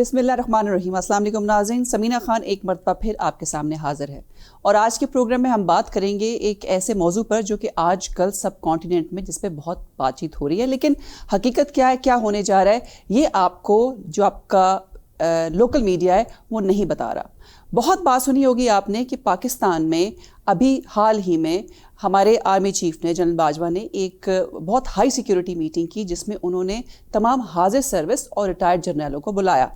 بسم اللہ الرحمن الرحیم۔ السلام علیکم ناظرین، سمینہ خان ایک مرتبہ پھر آپ کے سامنے حاضر ہے اور آج کے پروگرام میں ہم بات کریں گے ایک ایسے موضوع پر جو کہ آج کل سب کانٹیننٹ میں جس پہ بہت بات چیت ہو رہی ہے، لیکن حقیقت کیا ہے، کیا ہونے جا رہا ہے، یہ آپ کو جو آپ کا لوکل میڈیا ہے وہ نہیں بتا رہا۔ بہت بات سنی ہوگی آپ نے کہ پاکستان میں ابھی حال ہی میں ہمارے آرمی چیف نے، جنرل باجوہ نے ایک بہت ہائی سیکیورٹی میٹنگ کی جس میں انہوں نے تمام حاضر سروس اور ریٹائرڈ جرنیلوں کو بلایا،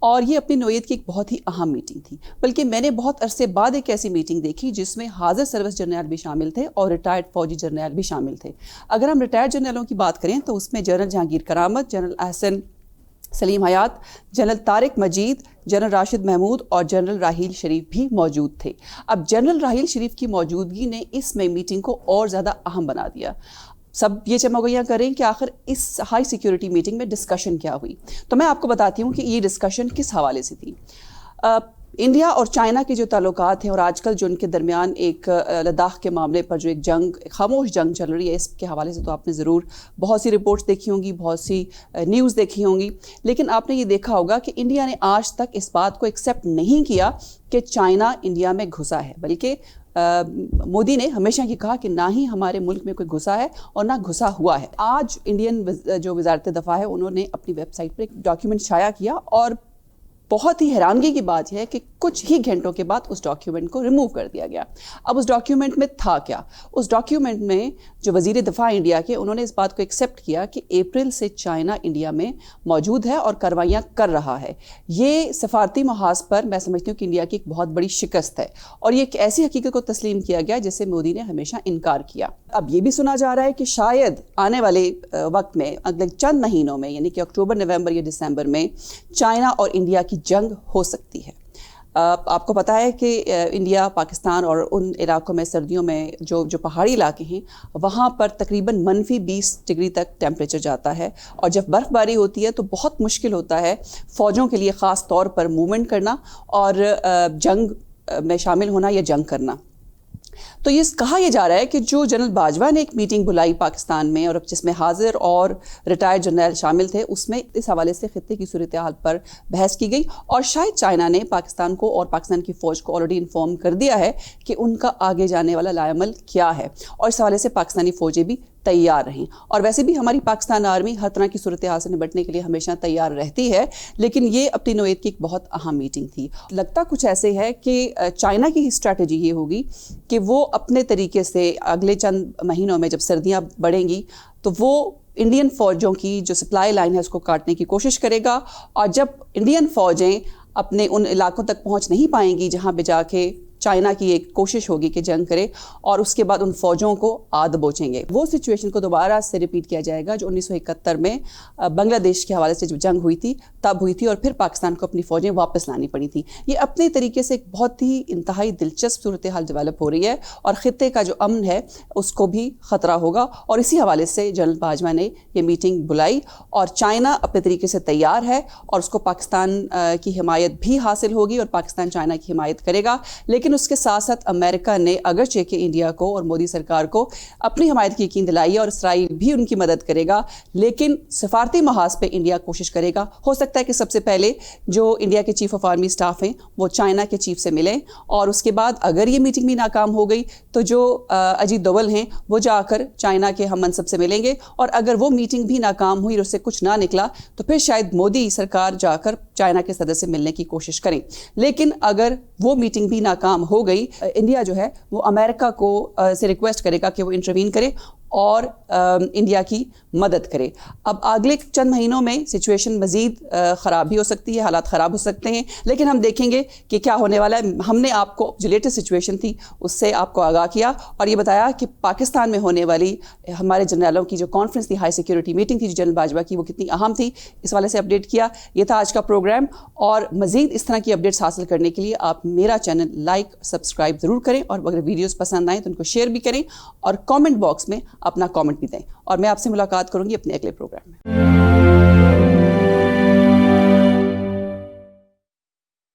اور یہ اپنی نوعیت کی ایک بہت ہی اہم میٹنگ تھی۔ بلکہ میں نے بہت عرصے بعد ایک ایسی میٹنگ دیکھی جس میں حاضر سروس جرنیل بھی شامل تھے اور ریٹائرڈ فوجی جرنیل بھی شامل تھے۔ اگر ہم ریٹائرڈ جرنیلوں کی بات کریں تو اس میں جنرل جہانگیر کرامت، جنرل احسن سلیم حیات، جنرل طارق مجید، جنرل راشد محمود اور جنرل راحیل شریف بھی موجود تھے۔ اب جنرل راحیل شریف کی موجودگی نے اس میں میٹنگ کو اور زیادہ اہم بنا دیا۔ سب یہ چمگویاں کریں کہ آخر اس ہائی سیکیورٹی میٹنگ میں ڈسکشن کیا ہوئی، تو میں آپ کو بتاتی ہوں کہ یہ ڈسکشن کس حوالے سے تھی۔ انڈیا اور چائنا کے جو تعلقات ہیں اور آج کل جو ان کے درمیان ایک لداخ کے معاملے پر جو ایک خاموش جنگ چل رہی ہے، اس کے حوالے سے تو آپ نے ضرور بہت سی رپورٹس دیکھی ہوں گی، بہت سی نیوز دیکھی ہوں گی، لیکن آپ نے یہ دیکھا ہوگا کہ انڈیا نے آج تک اس بات کو ایکسیپٹ نہیں کیا کہ چائنا انڈیا میں گھسا ہے، بلکہ مودی نے ہمیشہ یہ کہا کہ نہ ہی ہمارے ملک میں کوئی گھسا ہے اور نہ گھسا ہوا ہے۔ آج انڈین جو وزارت دفاع ہے انہوں نے اپنی ویب سائٹ پر ایک ڈاکیومنٹ شائع کیا، اور بہت ہی حیرانگی کی بات یہ ہے کہ کچھ ہی گھنٹوں کے بعد اس ڈاکیومنٹ کو ریموو کر دیا گیا۔ اب اس ڈاکیومنٹ میں تھا کیا؟ اس ڈاکیومنٹ میں جو وزیر دفاع انڈیا کے، انہوں نے اس بات کو ایکسیپٹ کیا کہ اپریل سے چائنا انڈیا میں موجود ہے اور کارروائیاں کر رہا ہے۔ یہ سفارتی محاذ پر میں سمجھتی ہوں کہ انڈیا کی ایک بہت بڑی شکست ہے، اور یہ ایک ایسی حقیقت کو تسلیم کیا گیا جس سے مودی نے ہمیشہ انکار کیا۔ اب یہ بھی سنا جا رہا ہے کہ شاید آنے والے وقت میں، اگلے چند مہینوں میں، یعنی کہ اکتوبر، نومبر یا دسمبر میں چائنا اور انڈیا کی جنگ ہو سکتی ہے۔ آپ کو پتہ ہے کہ انڈیا، پاکستان اور ان علاقوں میں سردیوں میں جو پہاڑی علاقے ہیں وہاں پر تقریباً -20 ڈگری تک ٹیمپریچر جاتا ہے، اور جب برف باری ہوتی ہے تو بہت مشکل ہوتا ہے فوجوں کے لیے خاص طور پر موومنٹ کرنا اور جنگ میں شامل ہونا یا جنگ کرنا۔ تو یہ کہا یہ جا رہا ہے کہ جو جنرل باجوہ نے ایک میٹنگ بلائی پاکستان میں اور جس میں حاضر اور ریٹائرڈ جرنیل شامل تھے، اس میں اس حوالے سے خطے کی صورتحال پر بحث کی گئی، اور شاید چائنا نے پاکستان کو اور پاکستان کی فوج کو آلریڈی انفارم کر دیا ہے کہ ان کا آگے جانے والا لائے عمل کیا ہے، اور اس حوالے سے پاکستانی فوجیں بھی تیار رہیں۔ اور ویسے بھی ہماری پاکستان آرمی ہر طرح کی صورتحال سے نمٹنے کے لیے ہمیشہ تیار رہتی ہے، لیکن یہ اپنی نوعیت کی ایک بہت اہم میٹنگ تھی۔ لگتا کچھ ایسے ہے کہ چائنا کی اسٹریٹجی یہ ہوگی کہ وہ اپنے طریقے سے اگلے چند مہینوں میں جب سردیاں بڑھیں گی تو وہ انڈین فوجوں کی جو سپلائی لائن ہے اس کو کاٹنے کی کوشش کرے گا، اور جب انڈین فوجیں اپنے ان علاقوں تک پہنچ نہیں پائیں گی جہاں پہ جا کے چائنا کی ایک کوشش ہوگی کہ جنگ کرے، اور اس کے بعد ان فوجوں کو آ دبوچیں گے، وہ سچویشن کو دوبارہ سے ریپیٹ کیا جائے گا جو 1971 میں بنگلہ دیش کے حوالے سے جو جنگ ہوئی تھی تب ہوئی تھی، اور پھر پاکستان کو اپنی فوجیں واپس لانی پڑی تھی۔ یہ اپنے طریقے سے ایک بہت ہی انتہائی دلچسپ صورتحال ڈیولپ ہو رہی ہے، اور خطے کا جو امن ہے اس کو بھی خطرہ ہوگا، اور اسی حوالے سے جنرل باجوہ نے یہ میٹنگ بلائی، اور چائنا اپنے طریقے سے تیار ہے اور اس کو پاکستان کی حمایت بھی حاصل ہوگی اور پاکستان چائنا کی حمایت کرے گا، لیکن اس کے ساتھ ساتھ امریکہ نے اگرچہ کہ انڈیا کو اور مودی سرکار کو اپنی حمایت کی یقین دلائی ہے اور اسرائیل بھی ان کی مدد کرے گا، لیکن سفارتی محاذ پہ انڈیا کوشش کرے گا۔ ہو سکتا ہے کہ سب سے پہلے جو انڈیا کے چیف آف آرمی اسٹاف ہیں وہ چائنا کے چیف سے ملیں، اور اس کے بعد اگر یہ میٹنگ بھی ناکام ہو گئی تو جو اجیت دوول ہیں وہ جا کر چائنا کے ہم منصب سے ملیں گے، اور اگر وہ میٹنگ بھی ناکام ہوئی اور اس سے کچھ نہ نکلا تو پھر شاید مودی سرکار جا کر چائنا کے صدر سے ملنے کی کوشش کریں۔ لیکن اگر وہ میٹنگ بھی ناکام ہو گئی، انڈیا جو ہے وہ امریکہ کو سے ریکویسٹ کرے گا کہ وہ انٹروین کرے اور انڈیا کی مدد کرے۔ اب اگلے چند مہینوں میں سچویشن مزید خراب بھی ہو سکتی ہے، حالات خراب ہو سکتے ہیں، لیکن ہم دیکھیں گے کہ کیا ہونے والا ہے۔ ہم نے آپ کو جو لیٹسٹ سچویشن تھی اس سے آپ کو آگاہ کیا اور یہ بتایا کہ پاکستان میں ہونے والی ہمارے جنرلوں کی جو کانفرنس تھی، ہائی سیکیورٹی میٹنگ تھی جو جنرل باجوہ کی، وہ کتنی اہم تھی، اس والے سے اپڈیٹ کیا۔ یہ تھا آج کا پروگرام، اور مزید اس طرح کی اپڈیٹس حاصل کرنے کے لیے آپ میرا چینل لائک سبسکرائب ضرور کریں، اور اگر ویڈیوز پسند آئیں تو ان کو شیئر بھی کریں، اور کامنٹ باکس میں اپنا کامنٹ بھی دیں، اور میں آپ سے ملاقات کروں گی اپنے اگلے پروگرام میں۔